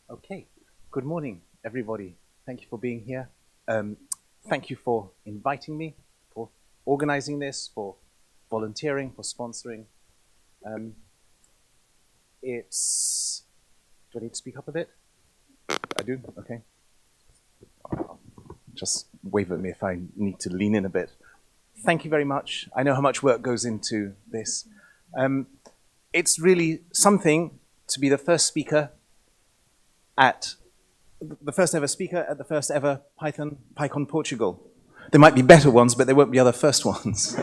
Okay, good morning, everybody. Thank you for being here. Thank you for inviting me, for organizing this, for volunteering, for sponsoring. Do I need to speak up a bit? I do? Okay. Just wave at me if I need to lean in a bit. Thank you very much. I know how much work goes into this. It's really something to be the first ever speaker at the first ever PyCon Portugal. There might be better ones, but there won't be other first ones.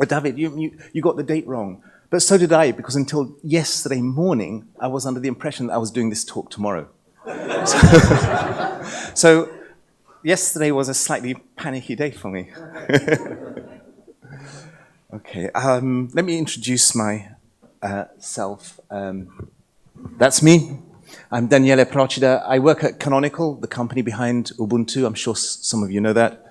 David, you got the date wrong. But so did I, because until yesterday morning, I was under the impression that I was doing this talk tomorrow. So yesterday was a slightly panicky day for me. Okay, let me introduce myself. That's me. I'm Daniele Procida. I work at Canonical, the company behind Ubuntu. I'm sure some of you know that.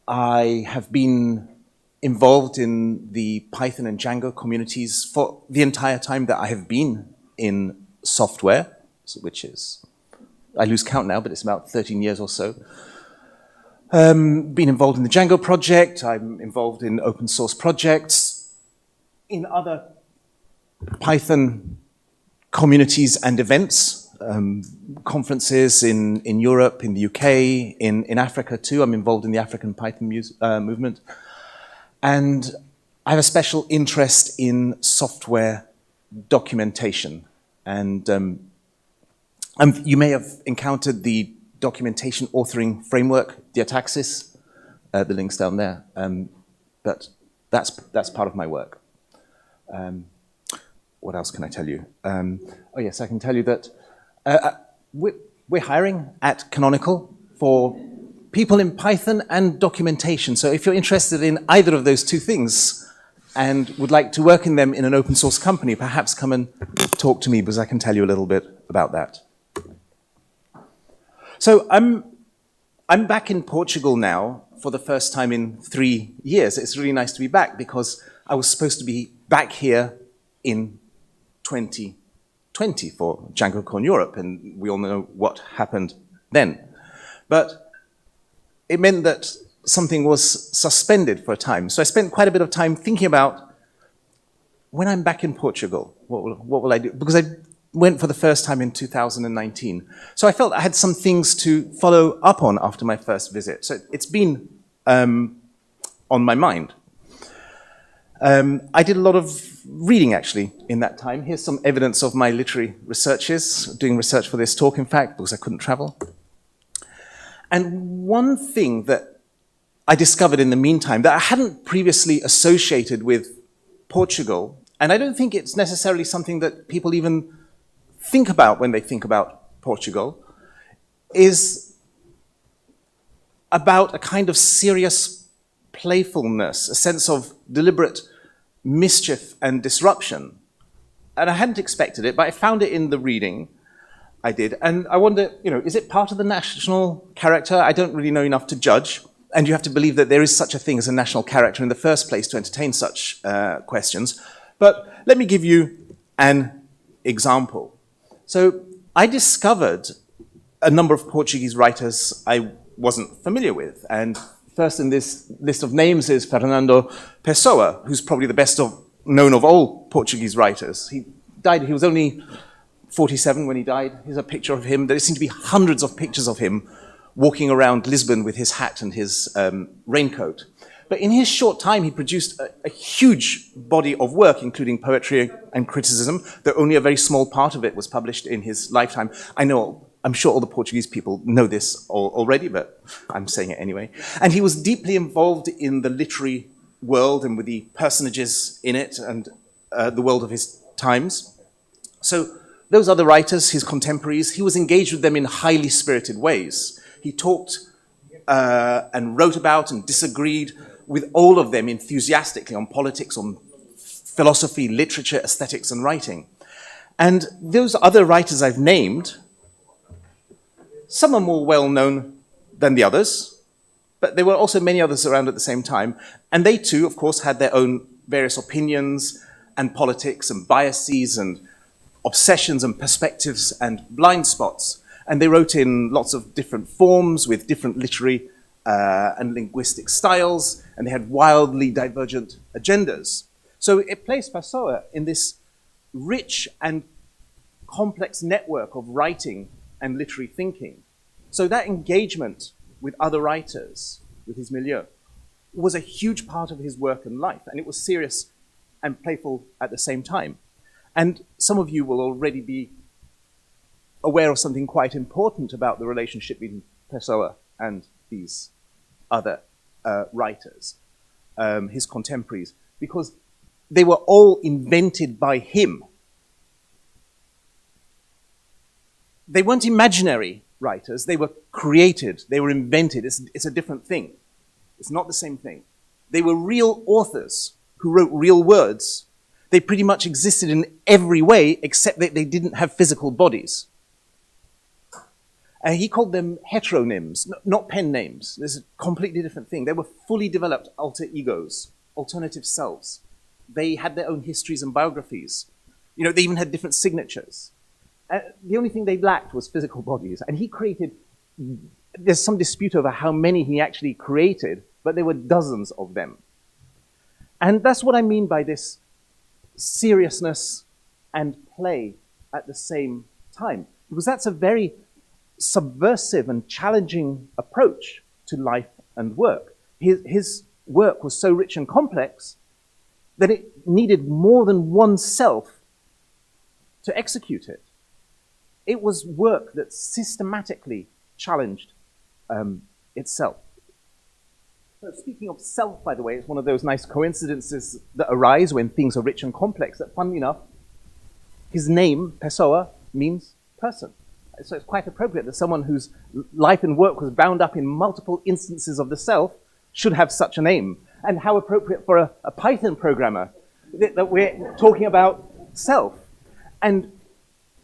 I have been involved in the Python and Django communities for the entire time that I have been in software, which is, I lose count now, but it's about 13 years or so. Been involved in the Django project. I'm involved in open source projects, in other Python communities and events, conferences in Europe, in the UK, in Africa too. I'm involved in the African Python movement. And I have a special interest in software documentation. And you may have encountered the documentation authoring framework, Diataxis, the link's down there. But that's part of my work. What else can I tell you? Oh yes, I can tell you that we're hiring at Canonical for people in Python and documentation. So if you're interested in either of those two things and would like to work in them in an open source company, perhaps come and talk to me because I can tell you a little bit about that. So I'm back in Portugal now for the first time in 3 years. It's really nice to be back because I was supposed to be back here in 2020 for DjangoCon Europe, and we all know what happened then. But it meant that something was suspended for a time. So I spent quite a bit of time thinking about when I'm back in Portugal, what will I do? Because I went for the first time in 2019. So I felt I had some things to follow up on after my first visit. So it's been on my mind. I did a lot of reading, actually, in that time. Here's some evidence of my literary researches, doing research for this talk, in fact, because I couldn't travel. And one thing that I discovered in the meantime that I hadn't previously associated with Portugal, and I don't think it's necessarily something that people even think about when they think about Portugal, is about a kind of serious playfulness, a sense of deliberate mischief and disruption. And I hadn't expected it, but I found it in the reading I did. And I wonder, is it part of the national character? I don't really know enough to judge. And you have to believe that there is such a thing as a national character in the first place to entertain such questions. But let me give you an example. So I discovered a number of Portuguese writers I wasn't familiar with. And first in this list of names is Fernando Pessoa, who's probably the best known of all Portuguese writers. He was only 47 when he died. Here's a picture of him. There seem to be hundreds of pictures of him walking around Lisbon with his hat and his raincoat. But in his short time, he produced a huge body of work, including poetry and criticism, though only a very small part of it was published in his lifetime. I'm sure all the Portuguese people know this already, but I'm saying it anyway. And he was deeply involved in the literary world and with the personages in it and the world of his times. So those other writers, his contemporaries, he was engaged with them in highly spirited ways. He talked and wrote about and disagreed with all of them enthusiastically on politics, on philosophy, literature, aesthetics, and writing. And those other writers I've named, some are more well-known than the others, but there were also many others around at the same time. And they too, of course, had their own various opinions and politics and biases and obsessions and perspectives and blind spots. And they wrote in lots of different forms with different literary and linguistic styles, and they had wildly divergent agendas. So it placed Pessoa in this rich and complex network of writing and literary thinking. So that engagement with other writers, with his milieu, was a huge part of his work and life, and it was serious and playful at the same time. And some of you will already be aware of something quite important about the relationship between Pessoa and these other writers, his contemporaries, because they were all invented by him. They weren't imaginary writers, they were created, they were invented. It's a different thing. It's not the same thing. They were real authors who wrote real words. They pretty much existed in every way except that they didn't have physical bodies. He called them heteronyms, not pen names. This is a completely different thing. They were fully developed alter egos, alternative selves. They had their own histories and biographies. You know, they even had different signatures. The only thing they lacked was physical bodies. And he created, there's some dispute over how many he actually created, but there were dozens of them. And that's what I mean by this seriousness and play at the same time. Because that's a very subversive and challenging approach to life and work. His work was so rich and complex that it needed more than one self to execute it. It was work that systematically challenged itself. So speaking of self, by the way, it's one of those nice coincidences that arise when things are rich and complex, that funnily enough, his name, Pessoa, means person. So it's quite appropriate that someone whose life and work was bound up in multiple instances of the self should have such a name. And how appropriate for a Python programmer that we're talking about self. And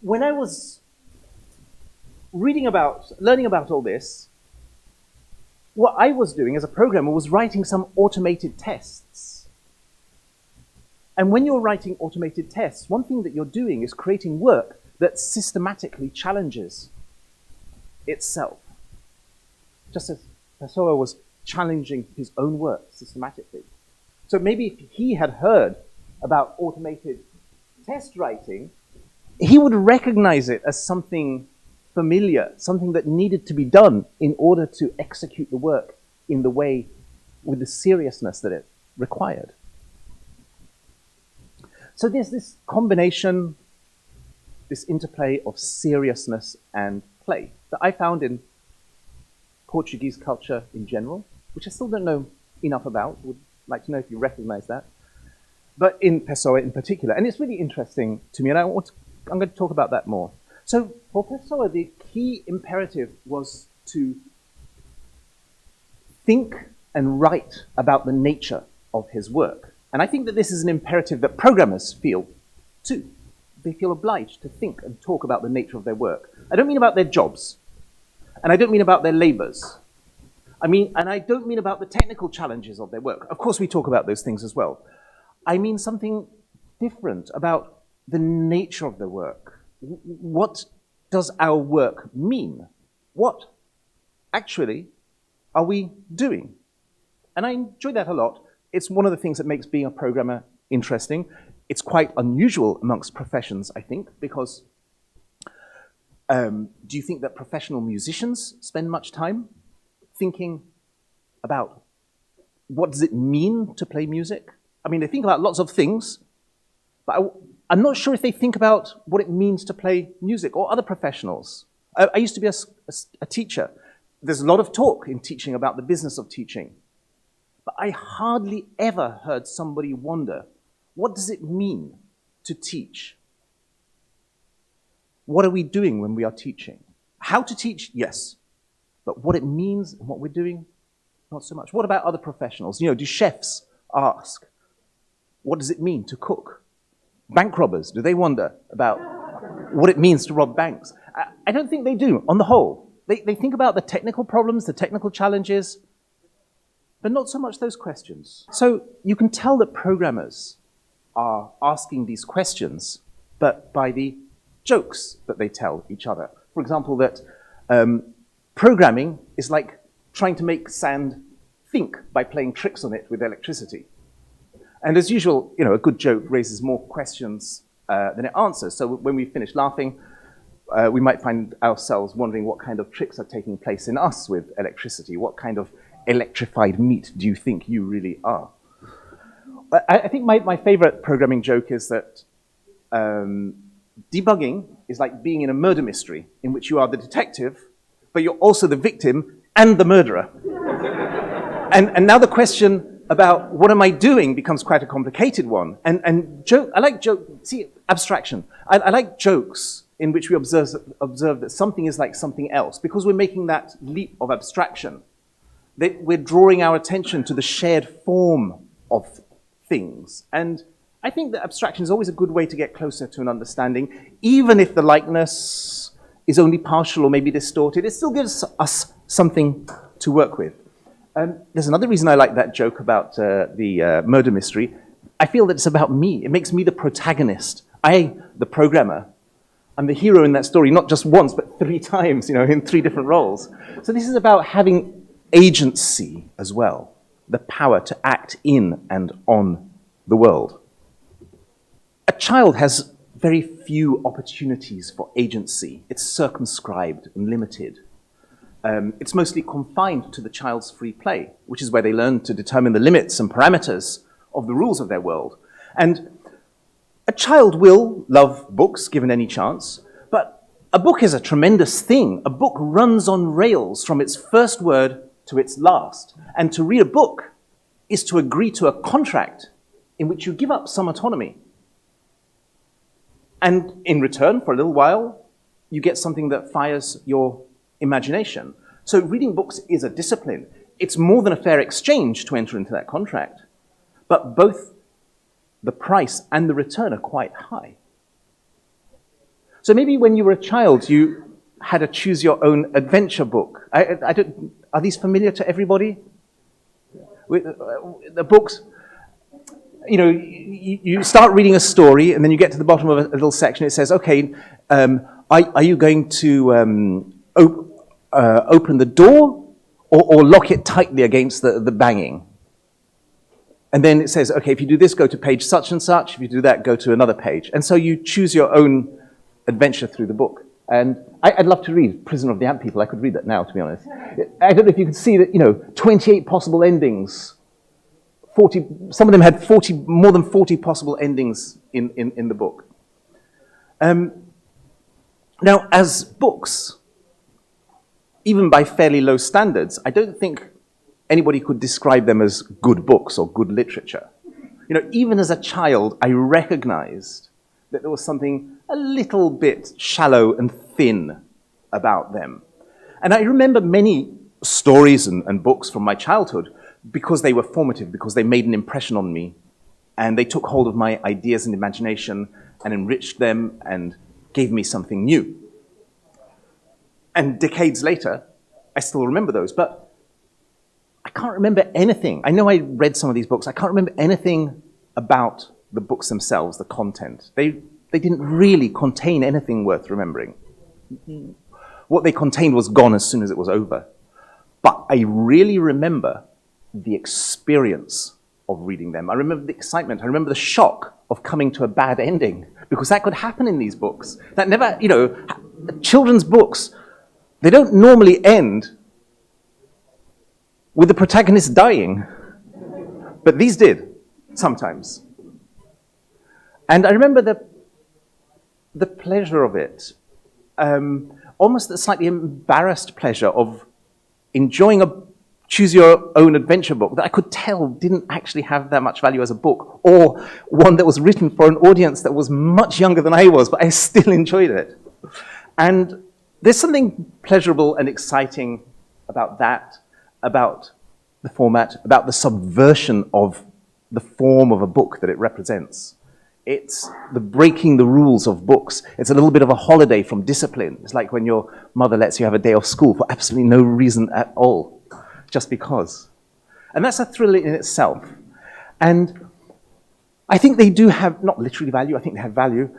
when I was learning about all this, what I was doing as a programmer was writing some automated tests. And when you're writing automated tests, one thing that you're doing is creating work that systematically challenges itself. Just as Pessoa was challenging his own work systematically. So maybe if he had heard about automated test writing, he would recognize it as something familiar, something that needed to be done in order to execute the work in the way, with the seriousness that it required. So there's this combination, this interplay of seriousness and play that I found in Portuguese culture in general, which I still don't know enough about. Would like to know if you recognize that. But in Pessoa in particular, and it's really interesting to me, and I'm going to talk about that more. So for Pessoa, the key imperative was to think and write about the nature of his work. And I think that this is an imperative that programmers feel too. They feel obliged to think and talk about the nature of their work. I don't mean about their jobs, and I don't mean about their labors. And I don't mean about the technical challenges of their work. Of course, we talk about those things as well. I mean something different about the nature of the work. What does our work mean? What actually are we doing? And I enjoy that a lot. It's one of the things that makes being a programmer interesting. It's quite unusual amongst professions, I think, because do you think that professional musicians spend much time thinking about what does it mean to play music? I mean, they think about lots of things, but I'm not sure if they think about what it means to play music, or other professionals. I used to be a teacher. There's a lot of talk in teaching about the business of teaching, but I hardly ever heard somebody wonder, what does it mean to teach? What are we doing when we are teaching? How to teach, yes, but what it means and what we're doing, not so much. What about other professionals? You know, do chefs ask, what does it mean to cook? Bank robbers, do they wonder about what it means to rob banks? I don't think they do, on the whole. They think about the technical problems, the technical challenges, but not so much those questions. So you can tell that programmers are asking these questions, but by the jokes that they tell each other. For example, that programming is like trying to make sand think by playing tricks on it with electricity. And as usual, a good joke raises more questions than it answers. So when we finish laughing, we might find ourselves wondering what kind of tricks are taking place in us with electricity. What kind of electrified meat do you think you really are? I think my favorite programming joke is that debugging is like being in a murder mystery in which you are the detective, but you're also the victim and the murderer. And now the question about what am I doing becomes quite a complicated one. And joke, I like joke, see, abstraction. I like jokes in which we observe that something is like something else, because we're making that leap of abstraction. That we're drawing our attention to the shared form of things. And I think that abstraction is always a good way to get closer to an understanding, even if the likeness is only partial or maybe distorted. It still gives us something to work with. There's another reason I like that joke about the murder mystery. I feel that it's about me. It makes me the protagonist. I, the programmer, I'm the hero in that story, not just once, but 3 times, in 3 different roles. So this is about having agency as well, the power to act in and on the world. A child has very few opportunities for agency. It's circumscribed and limited. It's mostly confined to the child's free play, which is where they learn to determine the limits and parameters of the rules of their world. And a child will love books given any chance, but a book is a tremendous thing. A book runs on rails from its first word to its last. And to read a book is to agree to a contract in which you give up some autonomy. And in return, for a little while, you get something that fires your imagination. So reading books is a discipline. It's more than a fair exchange to enter into that contract. But both the price and the return are quite high. So maybe when you were a child, you had a choose-your-own-adventure book. Are these familiar to everybody? The books, you start reading a story, and then you get to the bottom of a little section. It says, okay, are you going to open the door or lock it tightly against the banging? And then it says, okay, if you do this, go to page such and such. If you do that, go to another page. And so you choose your own adventure through the book. And I'd love to read Prisoner of the Ant People. I could read that now, to be honest. I don't know if you can see that, 28 possible endings. 40, some of them had more than 40 possible endings in the book. Now, as books, even by fairly low standards, I don't think anybody could describe them as good books or good literature. Even as a child, I recognized that there was something a little bit shallow and thin about them. And I remember many stories and books from my childhood because they were formative, because they made an impression on me, and they took hold of my ideas and imagination and enriched them and gave me something new. And decades later, I still remember those, but I can't remember anything. I know I read some of these books. I can't remember anything about the books themselves, the content. They didn't really contain anything worth remembering. What they contained was gone as soon as it was over. But I really remember the experience of reading them. I remember the excitement. I remember the shock of coming to a bad ending, because that could happen in these books. That never, children's books, they don't normally end with the protagonist dying. But these did, sometimes. And I remember the pleasure of it, almost the slightly embarrassed pleasure of enjoying a choose-your-own-adventure book that I could tell didn't actually have that much value as a book, or one that was written for an audience that was much younger than I was, but I still enjoyed it. And there's something pleasurable and exciting about that, about the format, about the subversion of the form of a book that it represents. It's the breaking the rules of books. It's a little bit of a holiday from discipline. It's like when your mother lets you have a day off school for absolutely no reason at all, just because. And that's a thrill in itself. And I think they do have, not literally value, I think they have value.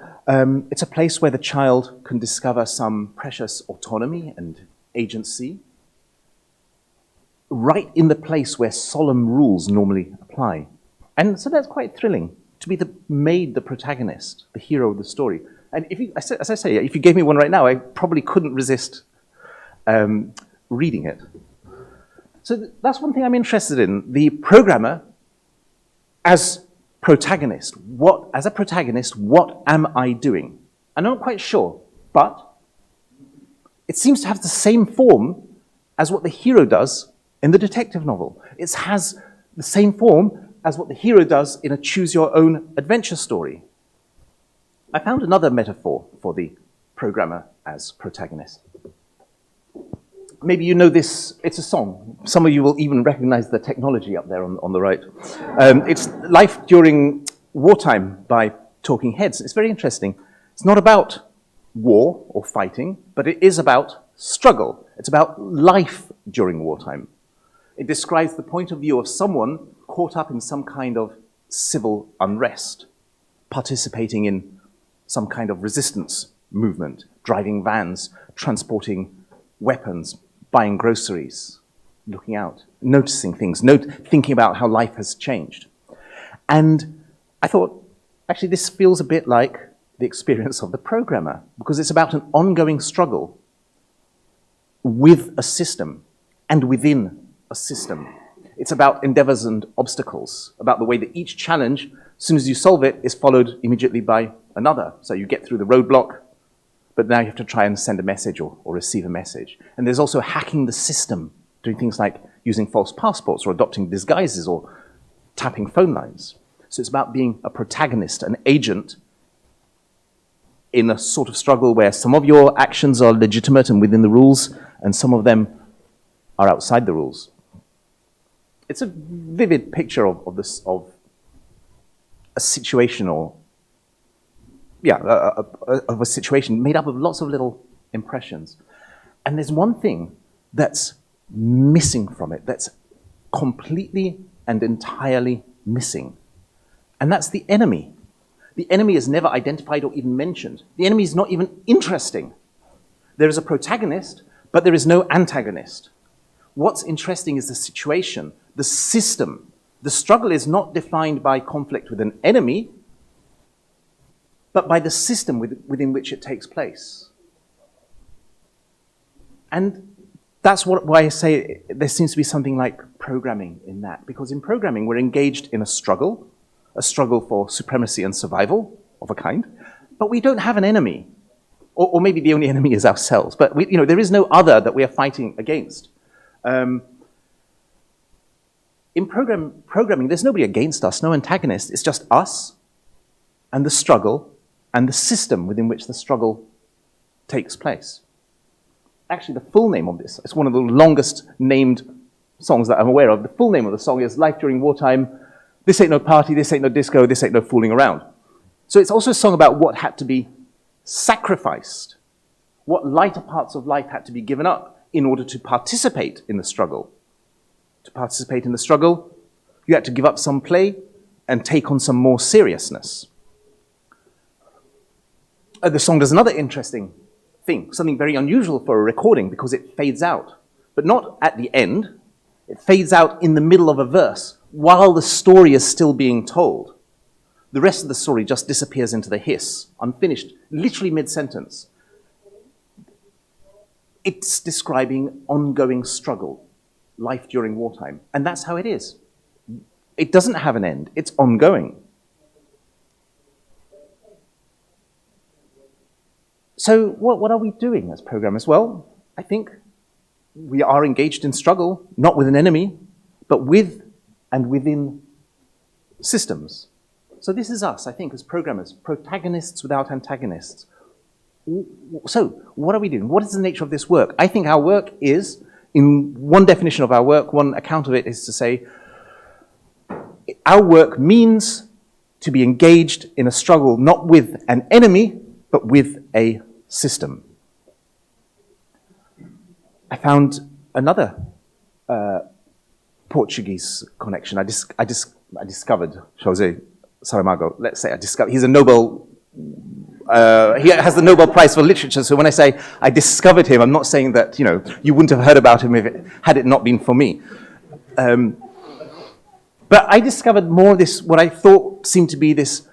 It's a place where the child can discover some precious autonomy and agency, right in the place where solemn rules normally apply. And so that's quite thrilling, to be made the protagonist, the hero of the story. And if you, as I say, if you gave me one right now, I probably couldn't resist reading it. So that's one thing I'm interested in. The programmer as protagonist. As a protagonist, what am I doing? I'm not quite sure, but it seems to have the same form as what the hero does in the detective novel. It has the same form as what the hero does in a choose-your-own-adventure story. I found another metaphor for the programmer as protagonist. Maybe you know this, it's a song. Some of you will even recognize the technology up there on the right. It's Life During Wartime by Talking Heads. It's very interesting. It's not about war or fighting, but it is about struggle. It's about life during wartime. It describes the point of view of someone caught up in some kind of civil unrest, participating in some kind of resistance movement, driving vans, transporting weapons, buying groceries, looking out, noticing things, thinking about how life has changed. And I thought, actually, this feels a bit like the experience of the programmer, because it's about an ongoing struggle with a system and within a system. It's about endeavors and obstacles, about the way that each challenge, as soon as you solve it, is followed immediately by another. So you get through the roadblock, but now you have to try and send a message or receive a message. And there's also hacking the system, doing things like using false passports or adopting disguises or tapping phone lines. So it's about being a protagonist, an agent in a sort of struggle where some of your actions are legitimate and within the rules, and some of them are outside the rules. It's a vivid picture of a situation, or of a situation made up of lots of little impressions. And there's one thing that's missing from it, that's completely and entirely missing. And that's the enemy. The enemy is never identified or even mentioned. The enemy is not even interesting. There is a protagonist, but there is no antagonist. What's interesting is the situation, the system. The struggle is not defined by conflict with an enemy, but by the system within which it takes place. And that's why I say there seems to be something like programming in that, because in programming we're engaged in a struggle for supremacy and survival of a kind, but we don't have an enemy, or maybe the only enemy is ourselves, but there is no other that we are fighting against. In programming, there's nobody against us, no antagonist. It's just us and the struggle and the system within which the struggle takes place. Actually, the full name of this, it's one of the longest named songs that I'm aware of. The full name of the song is Life During Wartime. This ain't no party, this ain't no disco, this ain't no fooling around. So it's also a song about what had to be sacrificed, what lighter parts of life had to be given up in order to participate in the struggle. To participate in the struggle, you had to give up some play and take on some more seriousness. The song does another interesting thing, something very unusual for a recording, because it fades out, but not at the end. It fades out in the middle of a verse while the story is still being told. The rest of the story just disappears into the hiss, unfinished, literally mid-sentence. It's describing ongoing struggle, life during wartime, and that's how it is. It doesn't have an end, it's ongoing. So what are we doing as programmers? Well, I think we are engaged in struggle, not with an enemy, but with and within systems. So this is us, I think, as programmers, protagonists without antagonists. So what are we doing? What is the nature of this work? I think our work is, in one definition of our work, one account of it is to say, our work means to be engaged in a struggle not with an enemy, but with a system. I found another Portuguese connection. I discovered José Saramago. Let's say he's a Nobel. He has the Nobel Prize for Literature. So when I say I discovered him, I'm not saying that you wouldn't have heard about him had it not been for me. But I discovered more of this, what I thought seemed to be this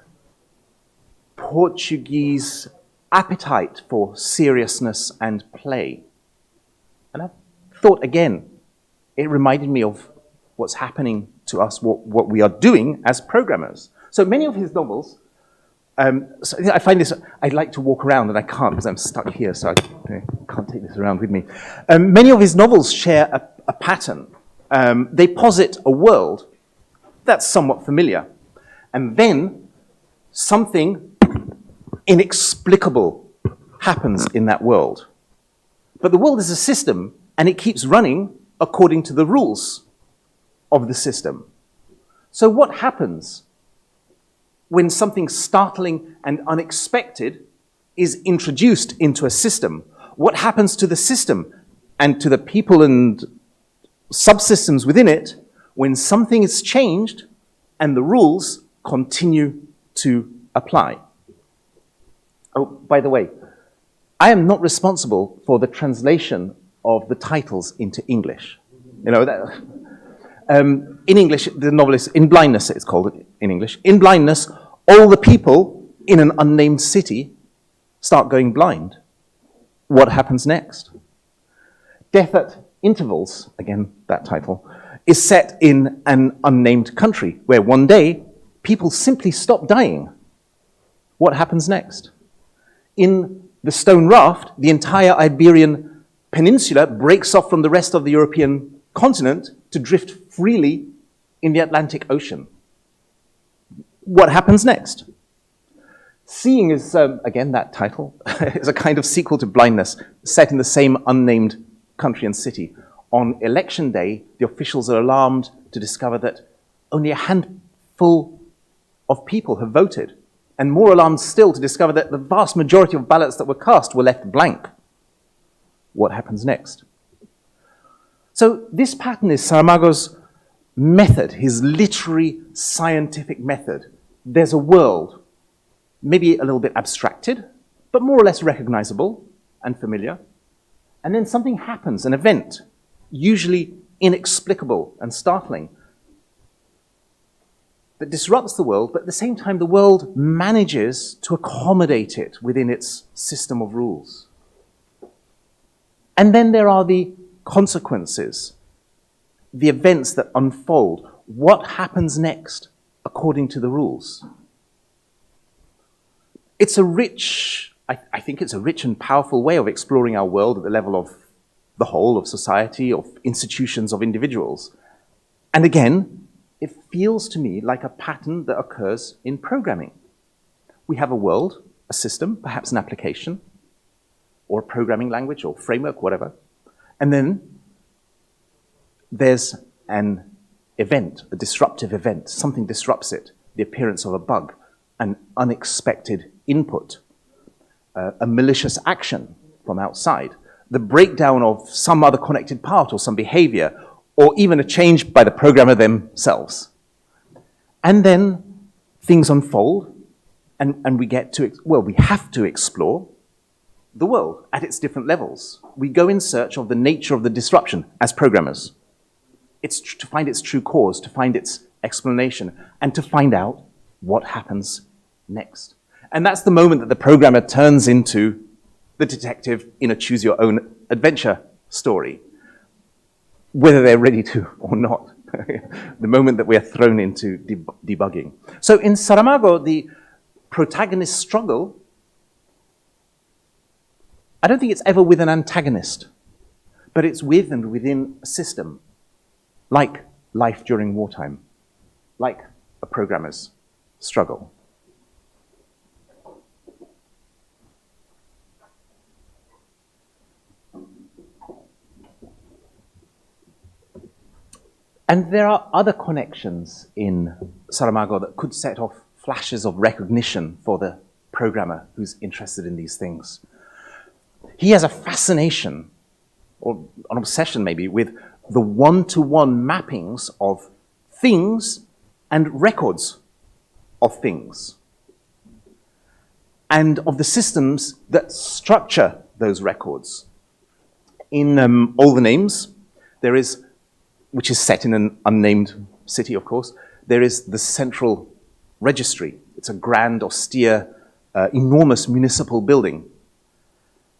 Portuguese appetite for seriousness and play. And I thought, again, it reminded me of what's happening to us, what we are doing as programmers. So many of his novels, so I find this, I'd like to walk around and I can't because I'm stuck here, so I can't take this around with me. Many of his novels share a pattern. They posit a world that's somewhat familiar. And then something inexplicable happens in that world. But the world is a system, and it keeps running according to the rules of the system. So what happens when something startling and unexpected is introduced into a system? What happens to the system and to the people and subsystems within it when something is changed and the rules continue to apply? Oh, by the way, I am not responsible for the translation of the titles into English. In English, the novel is In Blindness, it's called in English. In Blindness, all the people in an unnamed city start going blind. What happens next? Death at Intervals, again, that title, is set in an unnamed country where one day people simply stop dying. What happens next? In The Stone Raft, the entire Iberian Peninsula breaks off from the rest of the European continent to drift freely in the Atlantic Ocean. What happens next? Seeing is, again, that title, is a kind of sequel to Blindness, set in the same unnamed country and city. On election day, the officials are alarmed to discover that only a handful of people have voted, and more alarmed still to discover that the vast majority of ballots that were cast were left blank. What happens next? So this pattern is Saramago's method, his literary scientific method. There's a world, maybe a little bit abstracted, but more or less recognizable and familiar. And then something happens, an event, usually inexplicable and startling, that disrupts the world, but at the same time the world manages to accommodate it within its system of rules. And then there are the consequences, the events that unfold. What happens next according to the rules? It's a rich, I think it's a rich and powerful way of exploring our world at the level of the whole of society, of institutions, of individuals. And again, it feels to me like a pattern that occurs in programming. We have a world, a system, perhaps an application, or a programming language, or framework, whatever. And then there's an event, a disruptive event. Something disrupts it, the appearance of a bug, an unexpected input, a malicious action from outside, the breakdown of some other connected part or some behavior, or even a change by the programmer themselves. And then things unfold, and we get to, well, we have to explore the world at its different levels. We go in search of the nature of the disruption as programmers. It's to find its true cause, to find its explanation, and to find out what happens next. And that's the moment that the programmer turns into the detective in a choose-your-own-adventure story, whether they're ready to or not. The moment that we are thrown into debugging. So in Saramago, the protagonist struggle, I don't think it's ever with an antagonist, but it's with and within a system, like life during wartime, like a programmer's struggle. And there are other connections in Saramago that could set off flashes of recognition for the programmer who's interested in these things. He has a fascination, or an obsession maybe, with the one-to-one mappings of things and records of things, and of the systems that structure those records. In All the Names, there is, which is set in an unnamed city, of course, there is the Central Registry. It's a grand, austere, enormous municipal building.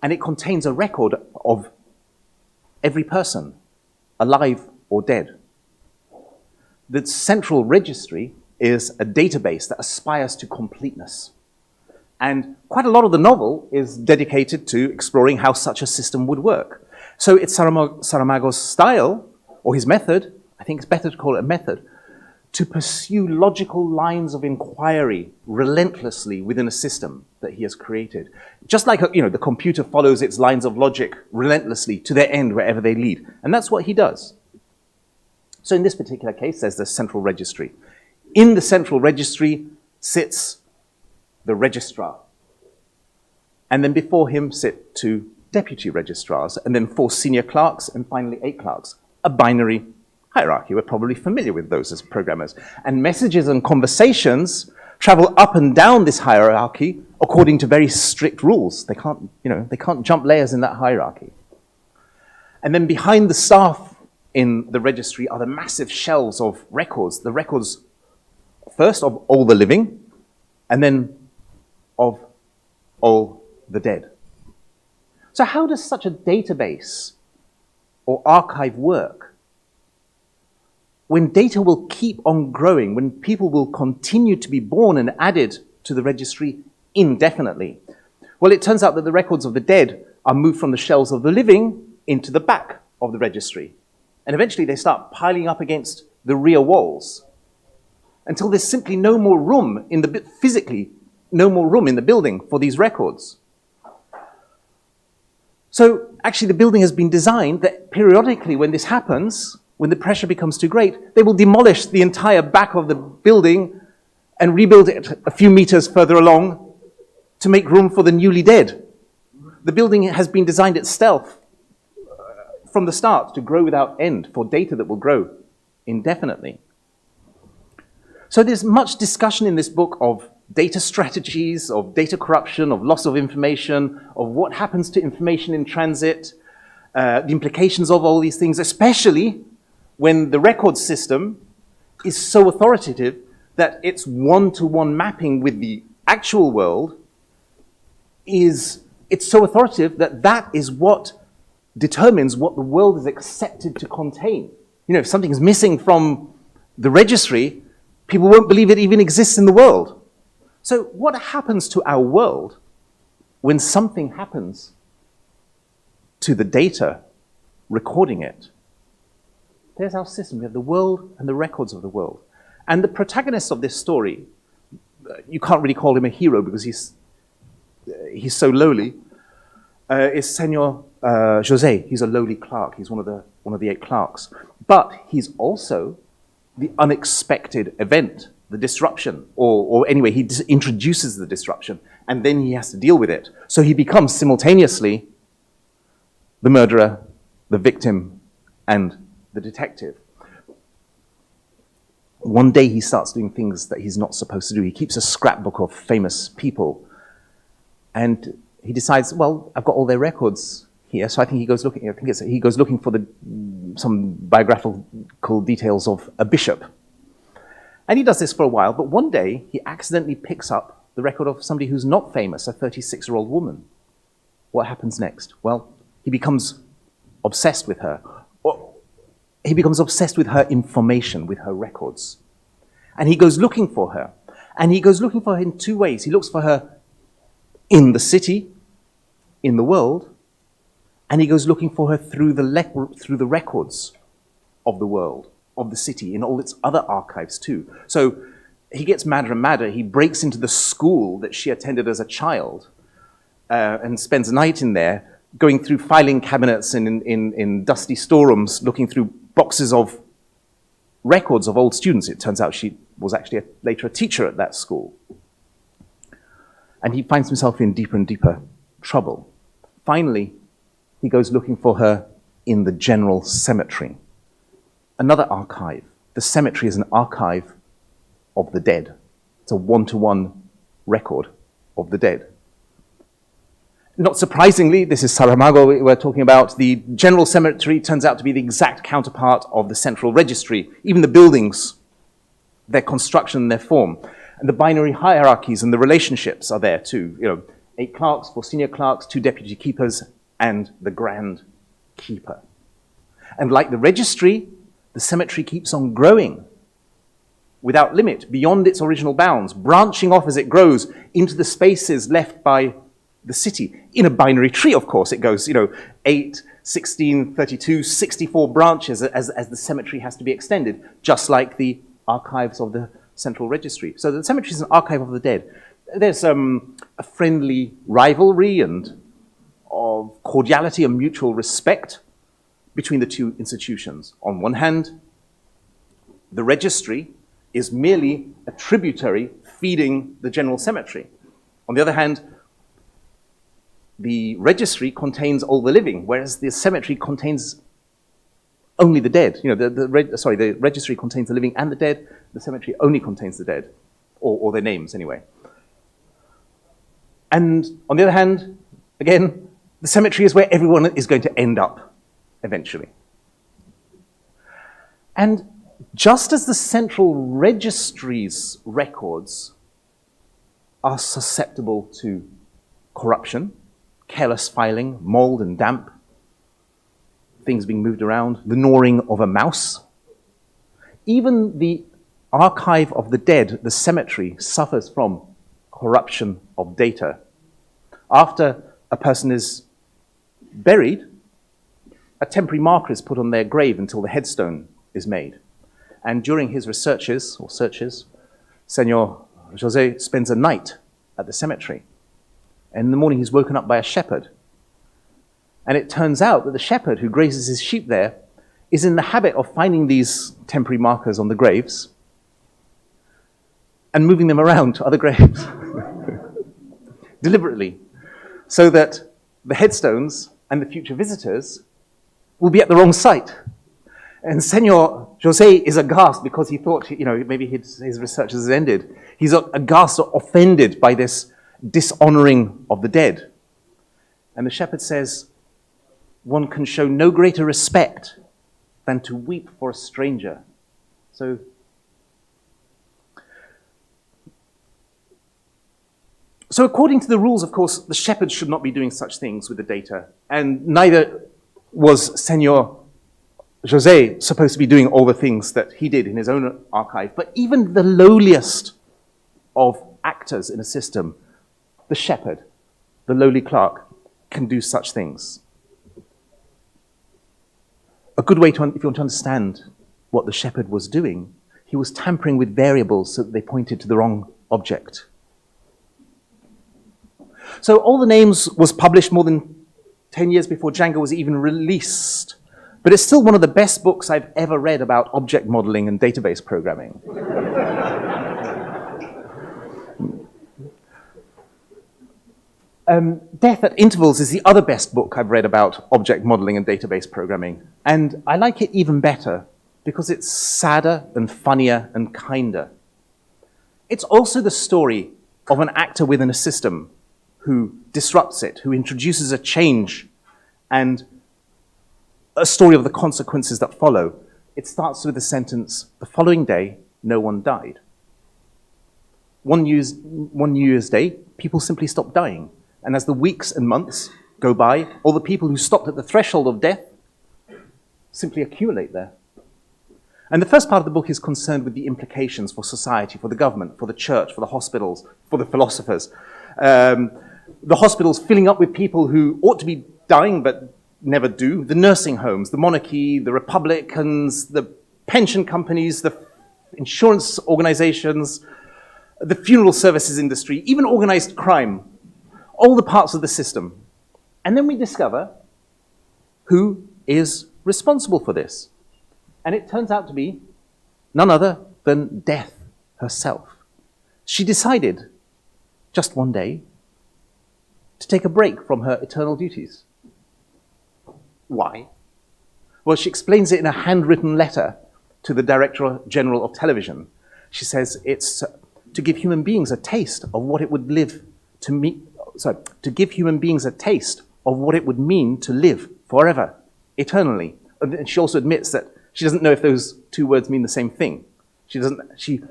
And it contains a record of every person, alive or dead. The Central Registry is a database that aspires to completeness. And quite a lot of the novel is dedicated to exploring how such a system would work. So it's Saramago's style, or his method, I think it's better to call it a method, to pursue logical lines of inquiry relentlessly within a system that he has created. Just like, the computer follows its lines of logic relentlessly to their end wherever they lead. And that's what he does. So in this particular case, there's the Central Registry. In the Central Registry sits the registrar. And then before him sit 2 deputy registrars, and then 4 senior clerks, and finally 8 clerks. A binary hierarchy. We're probably familiar with those as programmers. And messages and conversations travel up and down this hierarchy according to very strict rules. They can't jump layers in that hierarchy. And then behind the staff in the registry are the massive shelves of records. The records, first of all the living, and then of all the dead. So how does such a database or archive work? When data will keep on growing, when people will continue to be born and added to the registry indefinitely. Well, it turns out that the records of the dead are moved from the shelves of the living into the back of the registry. And eventually they start piling up against the rear walls until there's simply no more room physically, no more room in the building for these records. So actually the building has been designed that periodically when this happens, when the pressure becomes too great, they will demolish the entire back of the building and rebuild it a few meters further along to make room for the newly dead. The building has been designed at stealth from the start to grow without end for data that will grow indefinitely. So there's much discussion in this book of data strategies, of data corruption, of loss of information, of what happens to information in transit, the implications of all these things, especially when the record system is so authoritative that its one-to-one mapping with the actual world it's so authoritative that that is what determines what the world is accepted to contain. If something is missing from the registry, people won't believe it even exists in the world. So what happens to our world when something happens to the data recording it? There's our system. We have the world and the records of the world. And the protagonist of this story, you can't really call him a hero because he's so lowly, is Senor José. He's a lowly clerk. He's one of the 8 clerks. But he's also the unexpected event, the disruption, or anyway, he introduces the disruption, and then he has to deal with it. So he becomes simultaneously the murderer, the victim, and the detective. One day he starts doing things that he's not supposed to do. He keeps a scrapbook of famous people, and he decides, well, I've got all their records here, so I think he goes looking. He goes looking for some biographical details of a bishop, and he does this for a while. But one day he accidentally picks up the record of somebody who's not famous, a 36-year-old woman. What happens next? Well, he becomes obsessed with her. He becomes obsessed with her information, with her records. And he goes looking for her. And he goes looking for her in 2 ways. He looks for her in the city, in the world, and he goes looking for her through the records of the world, of the city, in all its other archives too. So he gets madder and madder. He breaks into the school that she attended as a child and spends a night in there, going through filing cabinets and in dusty storerooms, looking through boxes of records of old students. It turns out she was actually later a teacher at that school. And he finds himself in deeper and deeper trouble. Finally, he goes looking for her in the general cemetery. another archive. The cemetery is an archive of the dead. It's a one-to-one record of the dead. Not surprisingly, this is Saramago we're talking about. The general cemetery turns out to be the exact counterpart of the Central Registry. Even the buildings, their construction, their form. And the binary hierarchies and the relationships are there too. 8 clerks, 4 senior clerks, 2 deputy keepers, and the grand keeper. And like the registry, the cemetery keeps on growing without limit, beyond its original bounds, branching off as it grows into the spaces left by the city. In a binary tree, of course, it goes, 8, 16, 32, 64 branches as the cemetery has to be extended, just like the archives of the Central Registry. So the cemetery is an archive of the dead. There's a friendly rivalry and of cordiality and mutual respect between the two institutions. On one hand, the registry is merely a tributary feeding the general cemetery. On the other hand, the registry contains all the living, whereas the cemetery contains only the dead. The registry contains the living and the dead. The cemetery only contains the dead, or their names anyway. And on the other hand, again, the cemetery is where everyone is going to end up eventually. And just as the Central Registry's records are susceptible to corruption, careless filing, mold and damp, things being moved around, the gnawing of a mouse, even the archive of the dead, the cemetery, suffers from corruption of data. After a person is buried, a temporary marker is put on their grave until the headstone is made. And during his researches or searches, Senor José spends a night at the cemetery. And in the morning he's woken up by a shepherd. And it turns out that the shepherd who grazes his sheep there is in the habit of finding these temporary markers on the graves and moving them around to other graves deliberately, so that the headstones and the future visitors will be at the wrong site. And Senor José is aghast because he thought, maybe his research has ended. He's aghast or offended by this dishonoring of the dead. And the shepherd says, one can show no greater respect than to weep for a stranger. So according to the rules, of course, the shepherd should not be doing such things with the data, and neither was Senor José supposed to be doing all the things that he did in his own archive. But even the lowliest of actors in a system, the shepherd, the lowly clerk, can do such things. A good way if you want to understand what the shepherd was doing, he was tampering with variables so that they pointed to the wrong object. So All the Names was published more than 10 years before Django was even released. But it's still one of the best books I've ever read about object modeling and database programming. Death at Intervals is the other best book I've read about object modeling and database programming. And I like it even better because it's sadder and funnier and kinder. It's also the story of an actor within a system who disrupts it, who introduces a change, and a story of the consequences that follow. It starts with the sentence, the following day, no one died. One New Year's Day, people simply stopped dying. And as the weeks and months go by, all the people who stopped at the threshold of death simply accumulate there. And the first part of the book is concerned with the implications for society, for the government, for the church, for the hospitals, for the philosophers. The hospitals filling up with people who ought to be dying but never do, the nursing homes, the monarchy, the Republicans, the pension companies, the insurance organizations, the funeral services industry, even organized crime, all the parts of the system. And then we discover who is responsible for this. And it turns out to be none other than death herself. She decided, just one day, to take a break from her eternal duties. Why? Well, she explains it in a handwritten letter to the Director General of Television. She says it's to give human beings a taste of what it would to give human beings a taste of what it would mean to live forever, eternally. And she also admits that she doesn't know if those two words mean the same thing. She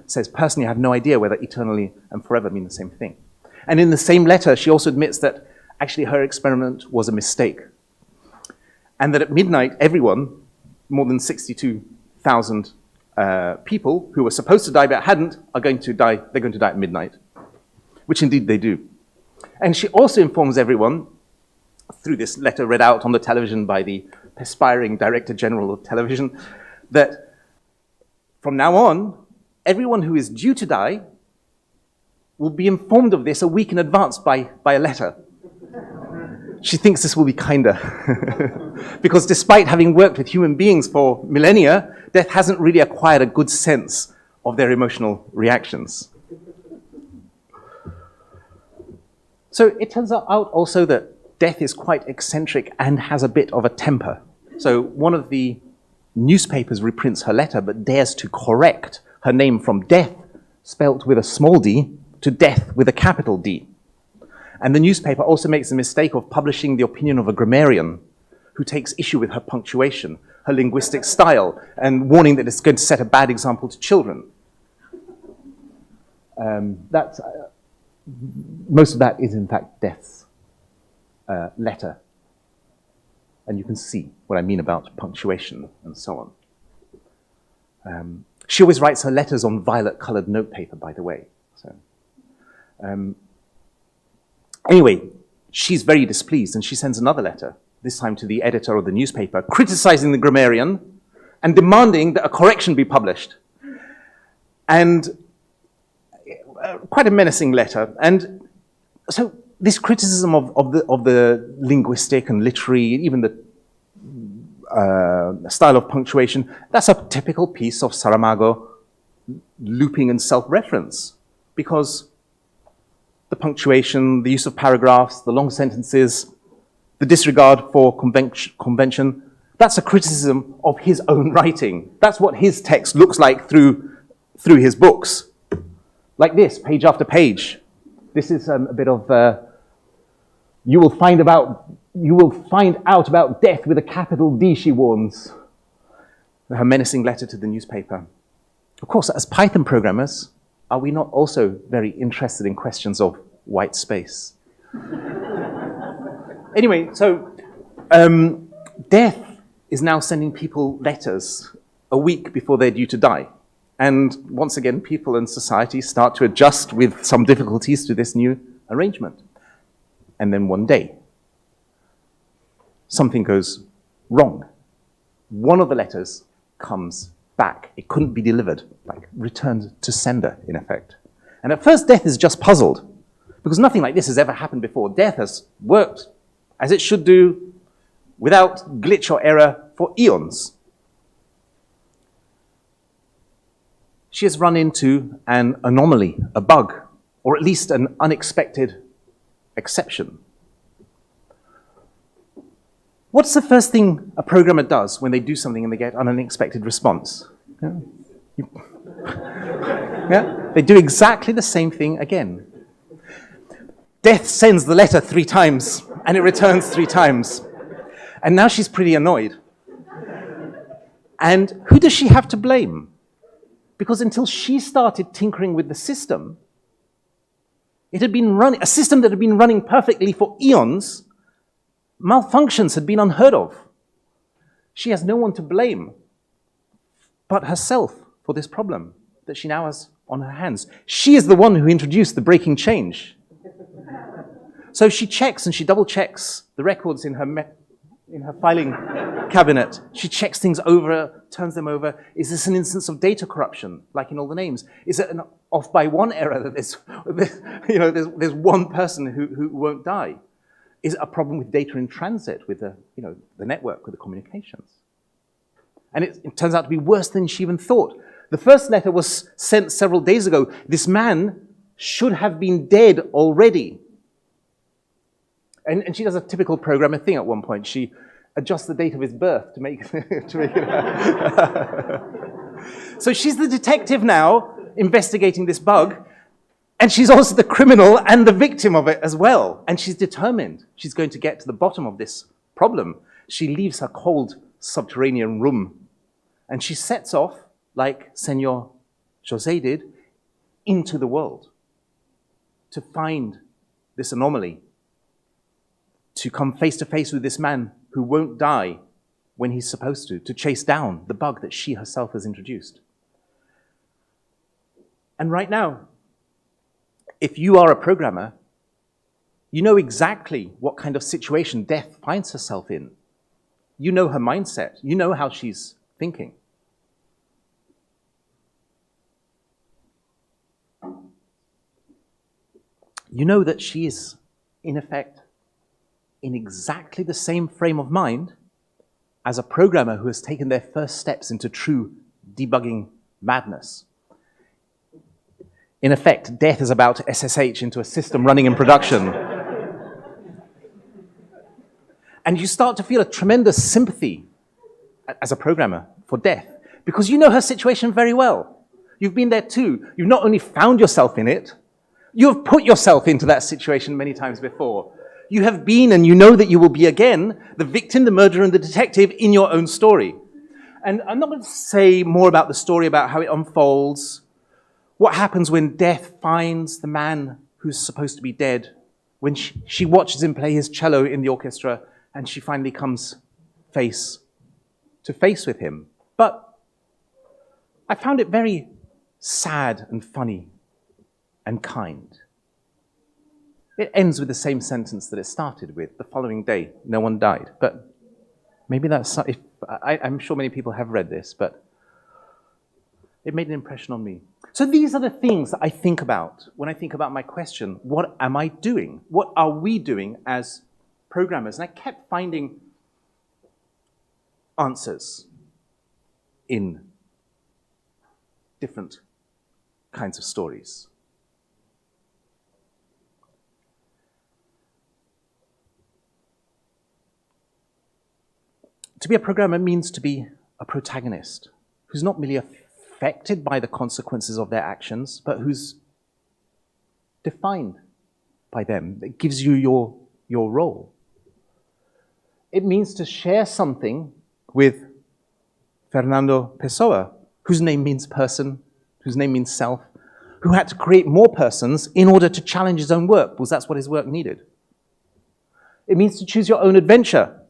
says, personally, I have no idea whether eternally and forever mean the same thing. And in the same letter, she also admits that actually her experiment was a mistake. And that at midnight, everyone, more than 62,000 people who were supposed to die but hadn't, are going to die. They're going to die at midnight, which indeed they do. And she also informs everyone, through this letter read out on the television by the perspiring Director General of Television, that from now on, everyone who is due to die will be informed of this a week in advance by a letter. She thinks this will be kinder. Because despite having worked with human beings for millennia, death hasn't really acquired a good sense of their emotional reactions. So it turns out also that death is quite eccentric and has a bit of a temper. So one of the newspapers reprints her letter but dares to correct her name from death, spelt with a small d, to death with a capital D. And the newspaper also makes the mistake of publishing the opinion of a grammarian who takes issue with her punctuation, her linguistic style, and warning that it's going to set a bad example to children. Most of that is, in fact, Death's letter. And you can see what I mean about punctuation and so on. She always writes her letters on violet-colored notepaper, by the way. So, anyway, she's very displeased, and she sends another letter, this time to the editor of the newspaper, criticizing the grammarian and demanding that a correction be published. And quite a menacing letter. And so this criticism of the linguistic and literary, even the style of punctuation, that's a typical piece of Saramago looping and self-reference, because the punctuation, the use of paragraphs, the long sentences, the disregard for convention, that's a criticism of his own writing. That's what his text looks like through his books. Like this, page after page. This is a bit of, you will find out about death with a capital D, she warns. Her menacing letter to the newspaper. Of course, as Python programmers, are we not also very interested in questions of white space? Anyway, so death is now sending people letters a week before they're due to die. And once again, people and society start to adjust with some difficulties to this new arrangement. And then one day, something goes wrong. One of the letters comes back. It couldn't be delivered, like returned to sender, in effect. And at first, Death is just puzzled, because nothing like this has ever happened before. Death has worked as it should do, without glitch or error, for eons. She has run into an anomaly, a bug, or at least an unexpected exception. What's the first thing a programmer does when they do something and they get an unexpected response? Yeah? They do exactly the same thing again. Death sends the letter 3 times, and it returns 3 times. And now she's pretty annoyed. And who does she have to blame? Because until she started tinkering with the system, it had been running, a system that had been running perfectly for eons. Malfunctions had been unheard of. She has no one to blame but herself for this problem that she now has on her hands. She is the one who introduced the breaking change. So she checks and she double checks the records in her filing cabinet. She checks things over, turns them over. Is this an instance of data corruption, like in all the names? Is it an off by one error that there's one person who won't die? Is it a problem with data in transit, with the network, with the communications? And it turns out to be worse than she even thought. The first letter was sent several days ago. This man should have been dead already. And she does a typical programmer thing at one point. She adjusts the date of his birth to make it. So she's the detective now, investigating this bug, and she's also the criminal and the victim of it as well. And she's determined she's going to get to the bottom of this problem. She leaves her cold subterranean room, and she sets off, like Senor José did, into the world to find this anomaly, to come face to face with this man who won't die when he's supposed to chase down the bug that she herself has introduced. And right now, if you are a programmer, you know exactly what kind of situation Death finds herself in. You know her mindset. You know how she's thinking. You know that she is, in effect, in exactly the same frame of mind as a programmer who has taken their first steps into true debugging madness. In effect, Death is about to SSH into a system running in production. And you start to feel a tremendous sympathy as a programmer for Death, because you know her situation very well. You've been there too. You've not only found yourself in it, you have put yourself into that situation many times before. You have been, and you know that you will be again, the victim, the murderer, and the detective in your own story. And I'm not going to say more about the story, about how it unfolds, what happens when Death finds the man who's supposed to be dead, when she watches him play his cello in the orchestra, and she finally comes face to face with him. But I found it very sad and funny and kind. It ends with the same sentence that it started with. The following day, no one died. But maybe that's... I'm sure many people have read this, but it made an impression on me. So these are the things that I think about when I think about my question, what am I doing? What are we doing as programmers? And I kept finding answers in different kinds of stories. To be a programmer means to be a protagonist who's not merely affected by the consequences of their actions, but who's defined by them. It gives you your role. It means to share something with Fernando Pessoa, whose name means person, whose name means self, who had to create more persons in order to challenge his own work, because that's what his work needed. It means to choose your own adventure,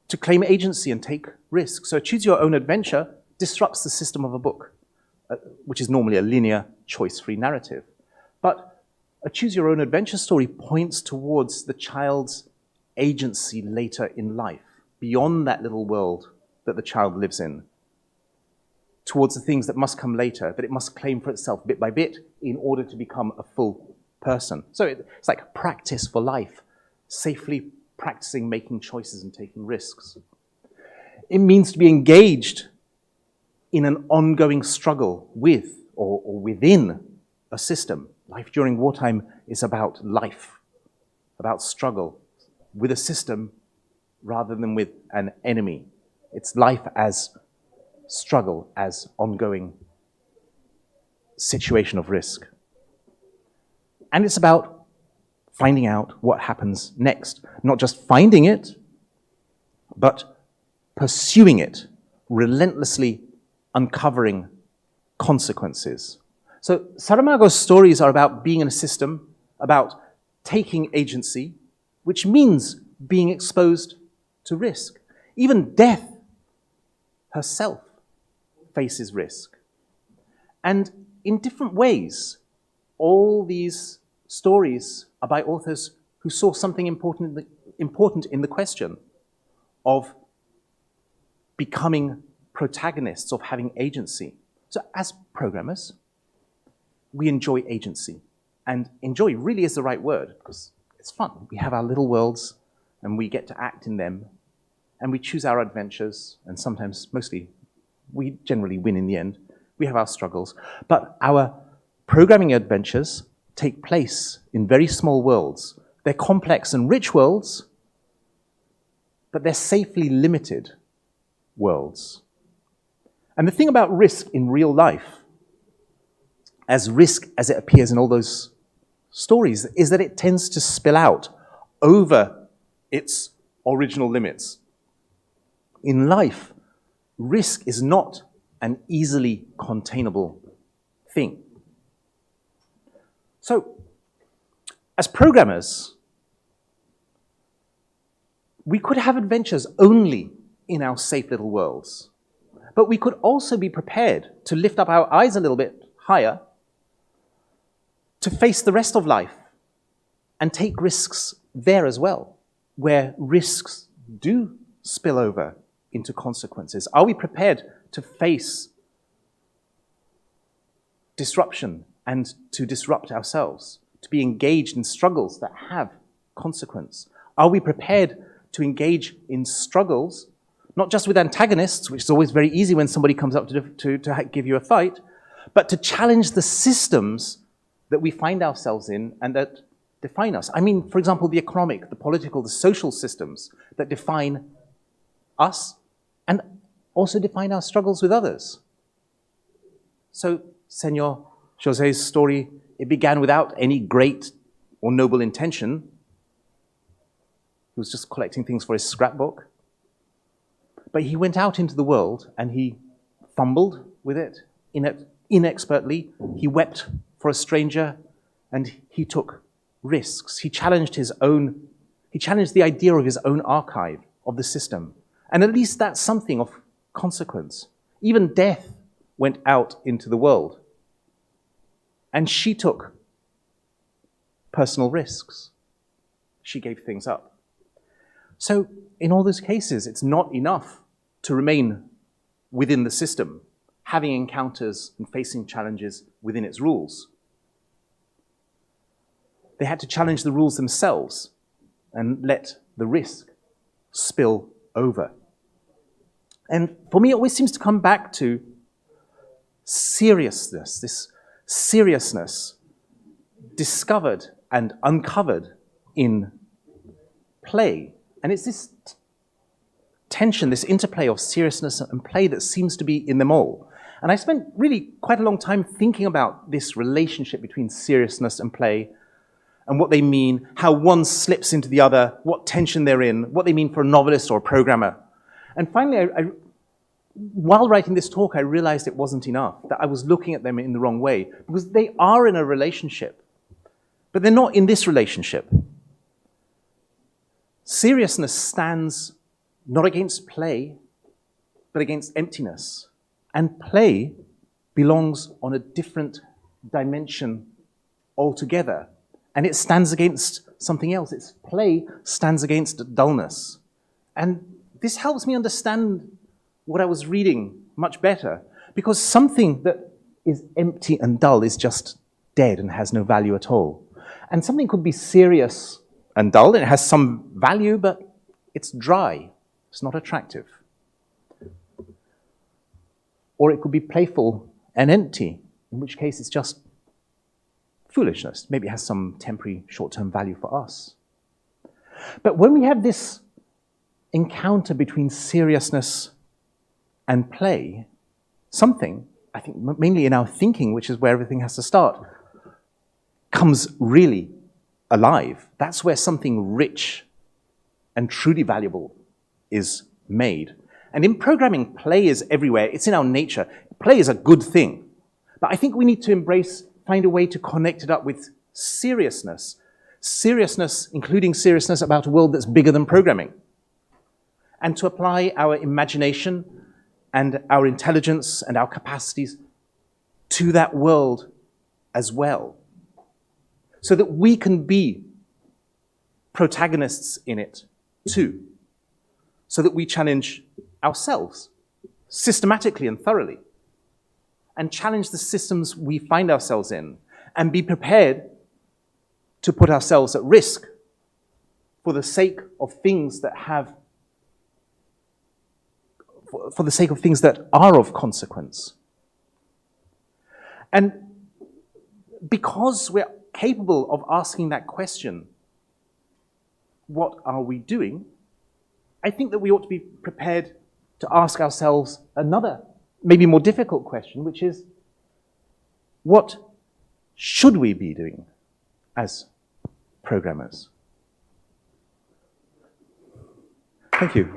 to claim agency and take risks. So choose your own adventure disrupts the system of a book, which is normally a linear, choice-free narrative. But a choose your own adventure story points towards the child's agency later in life, beyond that little world that the child lives in, towards the things that must come later, that it must claim for itself bit by bit in order to become a full person. So it's like a practice for life, safely practicing making choices and taking risks. It means to be engaged in an ongoing struggle with or within a system. Life during wartime is about life, about struggle with a system rather than with an enemy. It's life as struggle, as ongoing situation of risk. And it's about finding out what happens next. Not just finding it, but pursuing it, relentlessly uncovering consequences. So Saramago's stories are about being in a system, about taking agency, which means being exposed to risk. Even Death herself faces risk. And in different ways, all these stories are by authors who saw something important in the question of becoming protagonists, of having agency. So as programmers, we enjoy agency. And enjoy really is the right word, because it's fun. We have our little worlds, and we get to act in them, and we choose our adventures, and sometimes, mostly, we generally win in the end. We have our struggles. But our programming adventures take place in very small worlds. They're complex and rich worlds, but they're safely limited worlds. And the thing about risk in real life, as risk as it appears in all those stories, is that it tends to spill out over its original limits. In life, risk is not an easily containable thing. So, as programmers, we could have adventures only in our safe little worlds, but we could also be prepared to lift up our eyes a little bit higher, to face the rest of life and take risks there as well, where risks do spill over into consequences. Are we prepared to face disruption and to disrupt ourselves, to be engaged in struggles that have consequence? Are we prepared to engage in struggles, not just with antagonists, which is always very easy when somebody comes up to give you a fight, but to challenge the systems that we find ourselves in and that define us? I mean, for example, the economic, the political, the social systems that define us and also define our struggles with others. So, Senor José's story, it began without any great or noble intention. He was just collecting things for his scrapbook. But he went out into the world and he fumbled with it inexpertly. He wept for a stranger and he took risks. He challenged the idea of his own archive of the system. And at least that's something of consequence. Even death went out into the world. And she took personal risks. She gave things up. So in all those cases, it's not enough to remain within the system, having encounters and facing challenges within its rules. They had to challenge the rules themselves and let the risk spill over. And for me, it always seems to come back to seriousness, this seriousness discovered and uncovered in play. And it's this tension, this interplay of seriousness and play that seems to be in them all. And I spent really quite a long time thinking about this relationship between seriousness and play and what they mean, how one slips into the other, what tension they're in, what they mean for a novelist or a programmer. And finally, while writing this talk, I realized it wasn't enough, that I was looking at them in the wrong way, because they are in a relationship, but they're not in this relationship. Seriousness stands not against play, but against emptiness. And play belongs on a different dimension altogether. And it stands against something else. Its play stands against dullness. And this helps me understand what I was reading much better, because something that is empty and dull is just dead and has no value at all. And something could be serious and dull, it has some value, but it's dry, it's not attractive. Or it could be playful and empty, in which case it's just foolishness. Maybe it has some temporary short-term value for us. But when we have this encounter between seriousness and play, something, I think mainly in our thinking, which is where everything has to start, comes really alive. That's where something rich and truly valuable is made. And in programming, play is everywhere. It's in our nature. Play is a good thing. But I think we need to find a way to connect it up with seriousness. Seriousness, including seriousness about a world that's bigger than programming. And to apply our imagination and our intelligence and our capacities to that world as well, so that we can be protagonists in it too, so that we challenge ourselves systematically and thoroughly, and challenge the systems we find ourselves in, and be prepared to put ourselves at risk for the sake of things that are of consequence. And because we're capable of asking that question, what are we doing? I think that we ought to be prepared to ask ourselves another maybe more difficult question, which is, what should we be doing as programmers? Thank you.